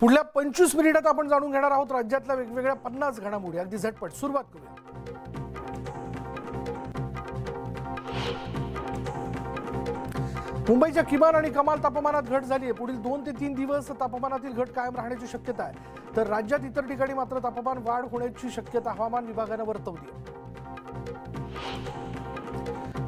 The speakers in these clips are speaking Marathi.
पुढल्या 25 मिनिटात आपण जाणून घेणार आहोत राज्यातल्या वेगवेगळ्या 50 घडामोडी। अगदी झटपट सुरुवात करूया। मुंबईच्या किमान आणि कमाल तापमानात घट झाली आहे। पुढील 2 ते 3 दिवस तापमानातील घट कायम राहण्याची शक्यता आहे, तर राज्यात इतर ठिकाणी मात्र तापमान वाढ होण्याची शक्यता हवामान विभागाने वर्तवली आहे।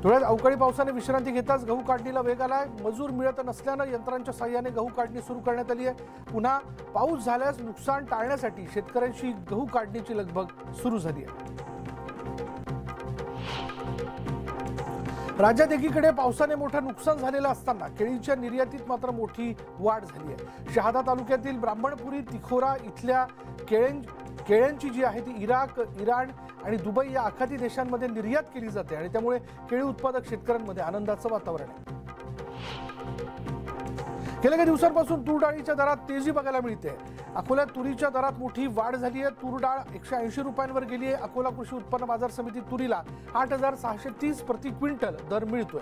धुळ्यात अवकाळी पावसाने विश्रांती घेताच गहू काढणीला वेग आलाय। मजूर मिळत नसल्याने यंत्रांच्या साहाय्याने गहू काढणी सुरू करण्यात आली आहे। पुन्हा पाऊस झाल्यास नुकसान टाळण्यासाठी शेतकऱ्यांची गहू काढणीची लगबग सुरू झाली आहे। राज्यात एकीकडे पावसाने मोठं नुकसान झालेलं असताना केळीच्या निर्यातीत मात्र मोठी वाढ झाली आहे। शहादा तालुक्यातील ब्राह्मणपुरी तिखोरा इथल्या केळ्यांची जी आहे ती इराक, इराण आणि दुबई या आखाती देशांमध्ये निर्यात केली जाते आणि त्यामुळे केळी उत्पादक शेतकऱ्यांमध्ये आनंदाचं वातावरण आहे। गेल्या काही दिवसांपासून तूर डाळीच्या दरात तेजी बघायला मिळते। अकोल्यात तुरीच्या दरात मोठी वाढ झाली आहे। तूर डाळ 180 रुपयांवर गेली आहे। अकोला कृषी उत्पन्न बाजार समितीत तुरीला 8630 प्रति क्विंटल दर मिळतोय।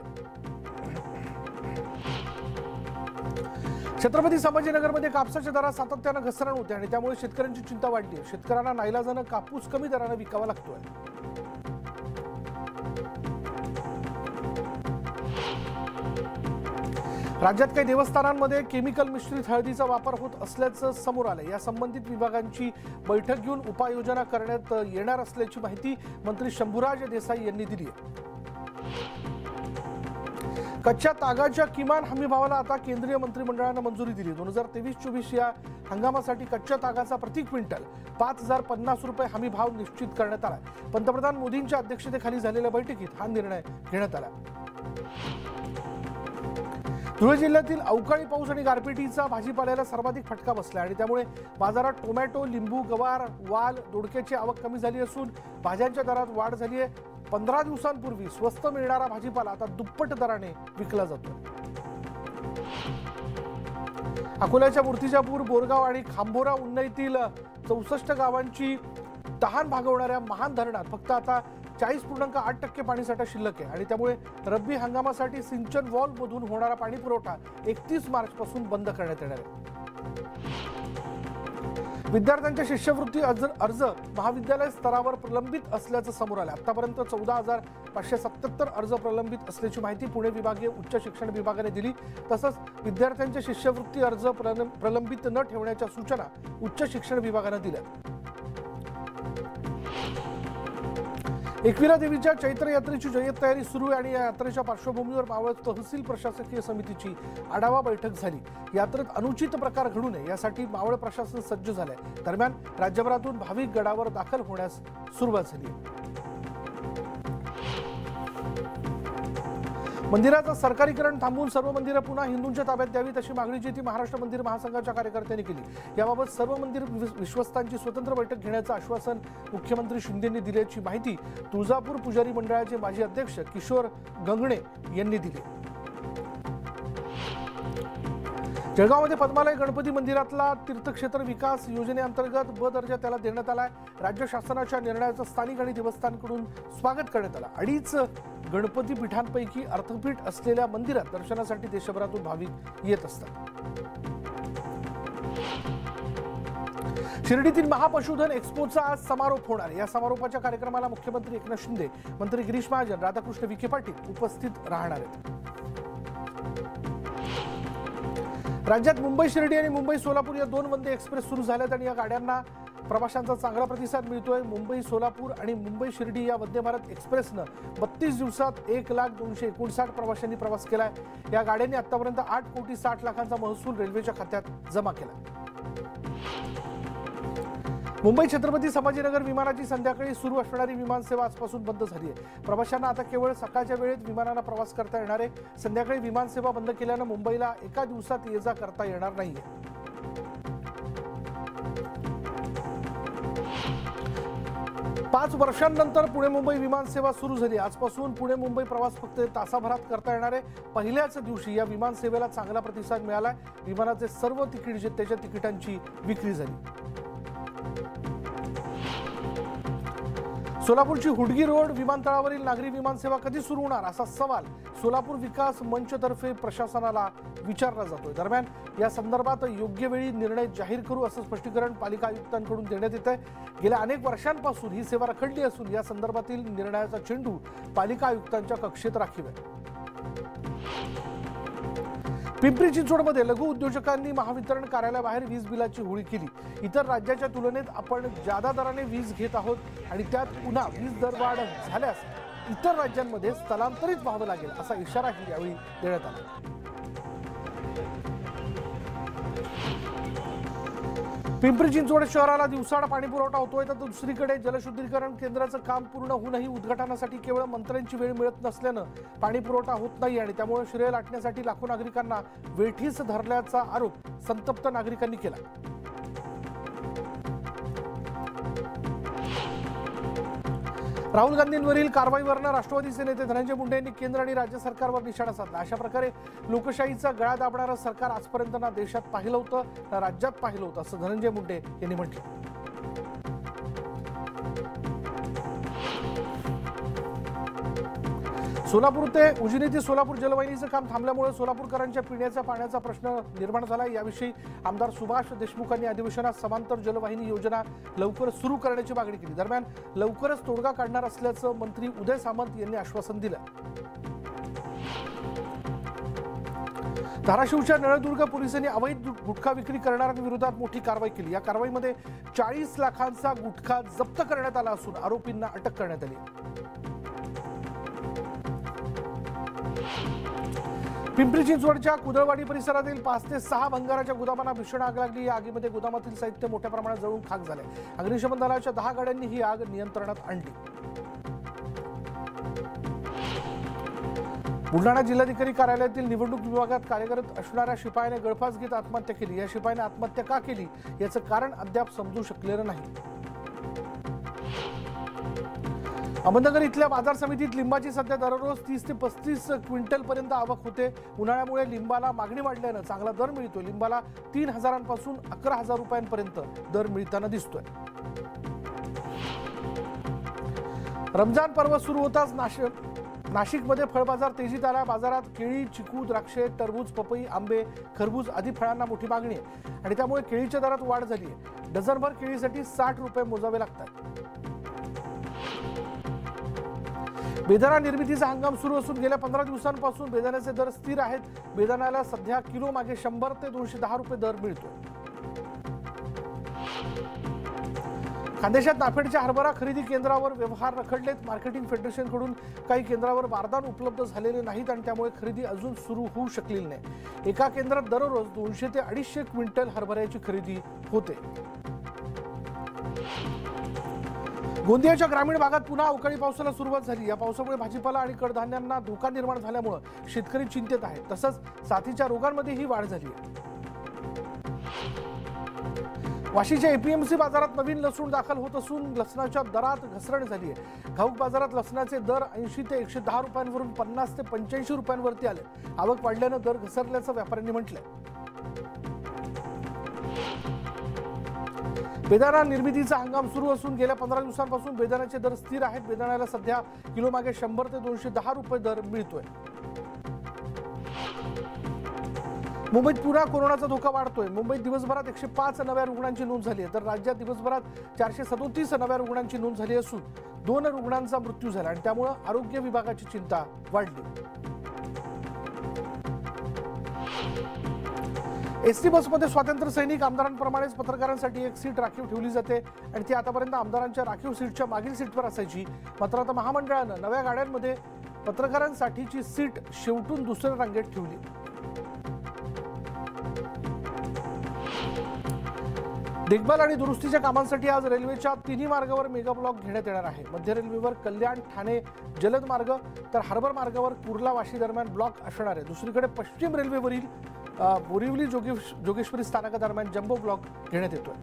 छत्रपती संभाजीनगरमध्ये कापसाच्या दरात सातत्यानं घसरण होते आणि त्यामुळे शेतकऱ्यांची चिंता वाढली आहे। शेतकऱ्यांना नाईलाजानं कापूस कमी दराने विकावा लागतोय। राज्यात काही देवस्थानांमध्ये केमिकल मिश्रित हळदीचा वापर होत असल्याचं समोर आलंय। या संबंधित विभागांची बैठक घेऊन उपाययोजना करण्यात येणार असल्याची माहिती मंत्री शंभूराज देसाई यांनी दिली आहे। कच्च्या तागाच्या किमान हमी भावाला आता केंद्रीय मंत्रिमंडळाने मंजुरी दिली। 2023-24 या हंगामासाठी कच्च्या तागाचा प्रति क्विंटल 5050 रुपये हमी भाव निश्चित करण्यात आला। पंतप्रधान मोदींच्या अध्यक्षतेखाली झालेल्या बैठकीत हा निर्णय घेण्यात आला। धुळे जिल्ह्यातील अवकाळी पाऊस आणि गारपिटीचा भाजीपाल्याला सर्वाधिक फटका बसला आणि त्यामुळे बाजारात टोमॅटो, लिंबू, गवार, वाल, दोडक्याची आवक कमी झाली असून भाज्यांच्या दरात वाढ झाली आहे। 15 दिवसांपूर्वी स्वस्त मिळणारा भाजीपाला आता दुप्पट दराने विकला जातो। अकोल्याच्या मूर्तिजापूर, बोरगाव आणि खांबोरा उन्नईतील 64 गावांची तहान भागवणाऱ्या महान धरणात फक्त आता 40.8% पाणीसाठा शिल्लक आहे आणि त्यामुळे रब्बी हंगामासाठी सिंचन व्हॉल्व्हमधून होणारा पाणी पुरवठा 31 मार्चपासून बंद करण्यात येणार आहे। विद्यार्थ्यांच्या शिष्यवृत्ती अर्ज महाविद्यालय स्तरावर प्रलंबित असल्याचं समोर आलं। आतापर्यंत 14,577 अर्ज प्रलंबित असल्याची माहिती पुणे विभागीय उच्च शिक्षण विभागाने दिली। तसंच विद्यार्थ्यांच्या शिष्यवृत्ती अर्ज प्रलंबित न ठेवण्याच्या सूचना उच्च शिक्षण विभागाने दिल्या। एकविरा देवीच्या चैत्र यात्रेची जय्यत तयारी सुरू आहे आणि या यात्रेच्या पार्श्वभूमीवर मावळ तहसील प्रशासकीय समितीची आढावा बैठक झाली। यात्रेत अनुचित प्रकार घडू नये यासाठी मावळ प्रशासन सज्ज झालंय। दरम्यान राज्यभरातून भाविक गडावर दाखल होण्यास सुरुवात झाली आहे। मंदिराचं सरकारीकरण थांबवून सर्व मंदिरं पुन्हा हिंदूंच्या ताब्यात द्यावीत अशी मागणी जी ती महाराष्ट्र मंदिर महासंघाच्या कार्यकर्त्यांनी केली। याबाबत सर्व मंदिर विश्वस्तांची स्वतंत्र बैठक घेण्याचं आश्वासन मुख्यमंत्री शिंदेंनी दिल्याची माहिती तुळजापूर पुजारी मंडळाचे माजी अध्यक्ष किशोर गंगणे यांनी दिली। जळगावमध्ये पद्मालय गणपती मंदिरातला तीर्थक्षेत्र विकास योजनेअंतर्गत ब दर्जा त्याला देण्यात आलाय। राज्य शासनाच्या निर्णयाचं स्थानिक आणि देवस्थानकडून स्वागत करण्यात आलं। 2.5 गणपती पीठांपैकी अर्थपीठ असलेल्या मंदिरात दर्शनासाठी देशभरातून भाविक येत असतात। शिर्डीतील महापशुधन एक्स्पोचा आज समारोप होणार आहे। या समारोपाच्या कार्यक्रमाला मुख्यमंत्री एकनाथ शिंदे, मंत्री गिरीश महाजन, राधाकृष्ण विखे पाटील उपस्थित राहणार आहेत। राज्यात मुंबई शिर्डी आणि मुंबई सोलापूर या 2 वंदे एक्सप्रेस सुरू झाल्यात आणि या गाड्यांना प्रवाशांचा चांगला प्रतिसाद मिळतोय। मुंबई सोलापूर आणि मुंबई शिर्डी या वंदे भारत एक्सप्रेसनं 32 दिवसात 1,259 प्रवाशांनी प्रवास केलाय। या गाड्यांनी आतापर्यंत 8,60,00,000चा महसूल रेल्वेच्या खात्यात जमा केला। मुंबई छत्रपती संभाजीनगर विमानाची संध्याकाळी सुरू असणारी विमानसेवा आजपासून बंद झाली आहे। प्रवाशांना आता केवळ सकाळच्या वेळेत विमानानं प्रवास करता येणार आहे। संध्याकाळी विमानसेवा बंद केल्यानं मुंबईला एका दिवसात ये जा करता येणार नाहीये। 5 वर्षांनंतर पुणे मुंबई विमानसेवा सुरू झाली। आजपासून पुणे मुंबई प्रवास फक्त तासाभरात करता येणार आहे। पहिल्याच दिवशी या विमानसेवेला चांगला प्रतिसाद मिळालाय। विमानाचे सर्व तिकीट जे त्याच्या तिकिटांची विक्री झाली। सोलापूरची हुडगी रोड विमानतळावरील नागरी विमानसेवा कधी सुरू होणार असा सवाल सोलापूर विकास मंचतर्फे प्रशासनाला विचारला जातोय। दरम्यान या संदर्भात योग्य वेळी निर्णय जाहीर करू असं स्पष्टीकरण पालिका आयुक्तांकडून देण्यात येत आहे। गेल्या अनेक वर्षांपासून ही सेवा रखडली असून या संदर्भातील निर्णयाचा चेंडू पालिका आयुक्तांच्या कक्षेत राखीव आहे। पिंपरी चिंचवडमध्ये लघु उद्योजकांनी महावितरण कार्यालयाबाहेर वीज बिलाची होळी केली। इतर राज्याच्या तुलनेत आपण जादा दराने वीज घेत आहोत आणि त्यात पुन्हा वीज दरवाढ झाल्यास इतर राज्यांमध्ये स्थलांतरित व्हावं लागेल असा इशाराही यावेळी देण्यात आला। पिंपरी चिंचवड शहराला दिवसाआड पाणी पुरवठा होतोय तर दुसरीकडे जलशुद्धीकरण केंद्राचं काम पूर्ण होऊनही उद्घाटनासाठी केवळ मंत्र्यांची वेळ मिळत नसल्यानं पाणी पुरवठा होत नाही आणि त्यामुळे श्रेय लाटण्यासाठी लाखो नागरिकांना वेठीस धरल्याचा आरोप संतप्त नागरिकांनी केला। राहुल गांधींवरील कारवाईवरनं राष्ट्रवादीचे नेते धनंजय मुंडे यांनी केंद्र आणि राज्य सरकारवर निशाणा साधला। अशा प्रकारे लोकशाहीचा गळा दाबणारं सरकार आजपर्यंत ना देशात पाहिलं होतं ना राज्यात पाहिलं होतं असं धनंजय मुंडे यांनी म्हटलं। सोलापूर ते उजनी ते सोलापूर जलवाहिनीचं काम थांबल्यामुळे सोलापूरकरांच्या पिण्याच्या पाण्याचा प्रश्न निर्माण झाला। याविषयी आमदार सुभाष देशमुखांनी अधिवेशनात समांतर जलवाहिनी योजना लवकर सुरू करण्याची मागणी केली। दरम्यान लवकरच तोडगा काढणार असल्याचं मंत्री उदय सामंत यांनी आश्वासन दिलं। धाराशिवच्या नळदुर्ग पोलिसांनी अवैध गुटखा विक्री करणाऱ्यांविरोधात मोठी कारवाई केली। या कारवाईमध्ये 40 लाखांचा गुटखा जप्त करण्यात आला असून आरोपींना अटक करण्यात आली। पिंपरी चिंचवडच्या कुदळवाडी परिसरातील 5 ते 6 भंगाराच्या गोदामांना भीषण आग लागली। या आगीमध्ये गोदामातील साहित्य मोठ्या प्रमाणात जळून खाक झाले। अग्निशमन दलाच्या 10 गाड्यांनी ही आग नियंत्रणात आणली। बुलढाणा जिल्हाधिकारी कार्यालयातील निवडणूक विभागात कार्यरत असणाऱ्या शिपायाने गळफास घेत आत्महत्या केली। या शिपायाने आत्महत्या का केली याचं कारण अद्याप समजू शकलेलं नाही। अहमदनगर इथल्या बाजार समितीत लिंबाची सध्या दररोज 30 ते 35 क्विंटल पर्यंत आवक होते। उन्हाळ्यामुळे लिंबाला मागणी वाढल्यानं चांगला दर मिळतोय। लिंबाला 3000 पासून 11000 रुपयांपर्यंत दर मिळताना दिसतोय। रमजान पर्व सुरू होताच नाशिकमध्ये फळ बाजार तेजीत आला। बाजारात केळी, चिकू, द्राक्षे, टरबूज, पपई, आंबे, खरबूज आदी फळांना मोठी मागणी आहे आणि त्यामुळे केळीच्या दरात वाढ झाली आहे। डझनभर केळीसाठी 60 रुपये मोजावे लागतात। बेदाणा निर्मितीचा हंगाम सुरू असून गेल्या 15 दिवसांपासून बेदाण्याचे दर स्थिर आहेत। बेदाण्याला सध्या किलो मागे 100 ते 210 रुपये दर मिळतो। खानदेशात नाफेडच्या हरभरा खरेदी केंद्रावर व्यवहार रखडलेत। मार्केटिंग फेडरेशनकडून काही केंद्रावर बारदान उपलब्ध झालेले नाहीत आणि त्यामुळे खरेदी अजून सुरू होऊ शकलेली नाही। एका केंद्रात दररोज 200 ते 250 क्विंटल हरभऱ्याची खरेदी होते। गोंदियाच्या ग्रामीण भागात पुन्हा अवकाळी पावसाला सुरुवात झाली। या पावसामुळे भाजीपाला आणि कडधान्यांना धोका निर्माण झाल्यामुळे शेतकरी चिंतेत आहेत। तसंच साथीच्या रोगांमध्येही वाढ झाली आहे। वाशीच्या एपीएमसी बाजारात नवीन लसूण दाखल होत असून लसणाच्या दरात घसरण झाली आहे। घाऊक बाजारात लसणाचे दर 80 ते 110 रुपयांवरून 50 ते 85 रुपयांवरती आले। आवक वाढल्यानं दर घसरल्याचं व्यापाऱ्यांनी म्हटलंय। बेदाणा निर्मितीचा हंगाम सुरू असून गेल्या 15 दिवसांपासून बेदाण्याचे दर स्थिर आहेत। बेदाण्याला सध्या किलो मागे 100 ते 210 रुपये दर मिळतोय। मुंबईत पुन्हा कोरोनाचा धोका वाढतोय। मुंबईत दिवसभरात 105 नव्या रुग्णांची नोंद झाली आहे तर राज्यात दिवसभरात 437 नव्या रुग्णांची नोंद झाली असून 2 रुग्णांचा मृत्यू झाला आणि त्यामुळे आरोग्य विभागाची चिंता वाढली। एसटी बसमध्ये स्वातंत्र्य सैनिक आमदारांप्रमाणेच पत्रकारांसाठी एक सीट राखीव ठेवली जाते आणि ती आतापर्यंत आमदारांच्या राखीव सीटच्या मागील सीटवर असायची। मात्र आता महामंडळानं नव्या गाड्यांमध्ये पत्रकारांसाठीची सीट शेवटून दुसऱ्या रांगेत ठेवली। देखभाल आणि दुरुस्तीच्या कामांसाठी आज रेल्वेच्या 3 मार्गावर मेगा ब्लॉक घेण्यात येणार आहे। मध्य रेल्वेवर कल्याण ठाणे जलद मार्ग तर हार्बर मार्गावर कुर्ला वाशी दरम्यान ब्लॉक असणार आहे। दुसरीकडे पश्चिम रेल्वेवरील बोरिवली जोगेश्वरी स्थानकादरम्यान जम्बो ब्लॉक घेण्यात येतोय।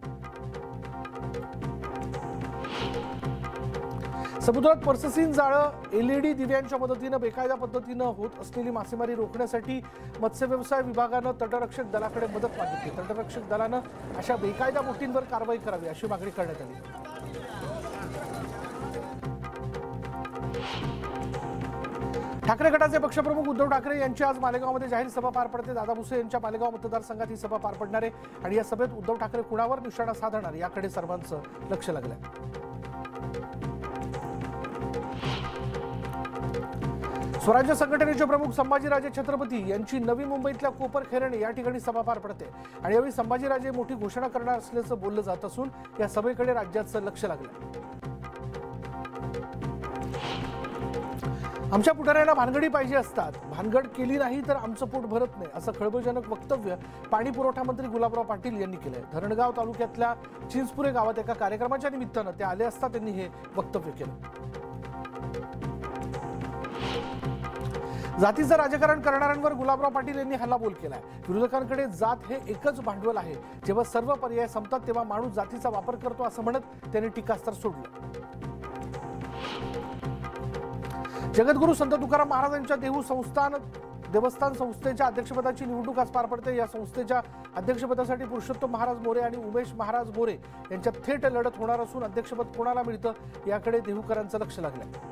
समुद्रात पर्ससीन जाळं एलईडी दिव्यांच्या मदतीनं बेकायदा पद्धतीनं होत असलेली मासेमारी रोखण्यासाठी मत्स्य व्यवसाय विभागानं तटरक्षक दलाकडे मदत मागितली। तटरक्षक दलानं अशा बेकायदा बोटींवर कारवाई करावी अशी मागणी करण्यात आली। ठाकरे गटाचे पक्षप्रमुख उद्धव ठाकरे यांची आज मालेगावमध्ये जाहीर सभा पार पडते। दादा भुसे यांच्या मालेगाव मतदारसंघात ही सभा पार पडणार आहे आणि या सभेत उद्धव ठाकरे कुणावर निशाणा साधणार याकडे सर्वांचं लक्ष लागलंय। स्वराज्य संघटनेचे प्रमुख संभाजीराजे छत्रपती यांची नवी मुंबईतल्या कोपरखैरणे या ठिकाणी सभा पार पडते आणि यावेळी संभाजीराजे मोठी घोषणा करणार असल्याचं बोललं जात असून या सभेकडे राज्याचं लक्ष लागलंय। आमच्या पुढाऱ्यांना भानगडी पाहिजे असतात, भानगड केली नाही तर आमचं पोट भरत नाही असं खळबळजनक वक्तव्य पाणी पुरवठा मंत्री गुलाबराव पाटील यांनी केलंय। धरणगाव तालुक्यातल्या चिंचपुरे गावात एका कार्यक्रमाच्या निमित्तानं ते आले असता त्यांनी हे वक्तव्य केलं। जातीचं राजकारण करणाऱ्यांवर गुलाबराव पाटील यांनी हल्लाबोल केलाय। विरोधकांकडे जात हे एकच भांडवल आहे, जेव्हा सर्व पर्याय संपतात तेव्हा माणूस जातीचा वापर करतो असं म्हणत त्यांनी टीकास्त्र सोडलं। जगद्गुरू संत तुकाराम महाराजांच्या देवस्थान संस्थेच्या अध्यक्षपदाची निवडणूक आज पार पडते। या संस्थेच्या अध्यक्षपदासाठी पुरुषोत्तम महाराज मोरे आणि उमेश महाराज मोरे यांच्यात थेट लढत होणार असून अध्यक्षपद कोणाला मिळतं याकडे देहूकरांचं लक्ष लागलंय।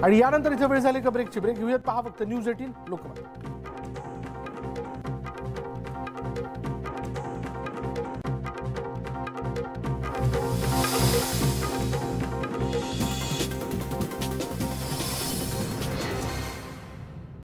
आणि यानंतर इथे वेळ झाली का ब्रेकची। ब्रेक घेऊयात, पहा फक्त न्यूज 18 लोकमत।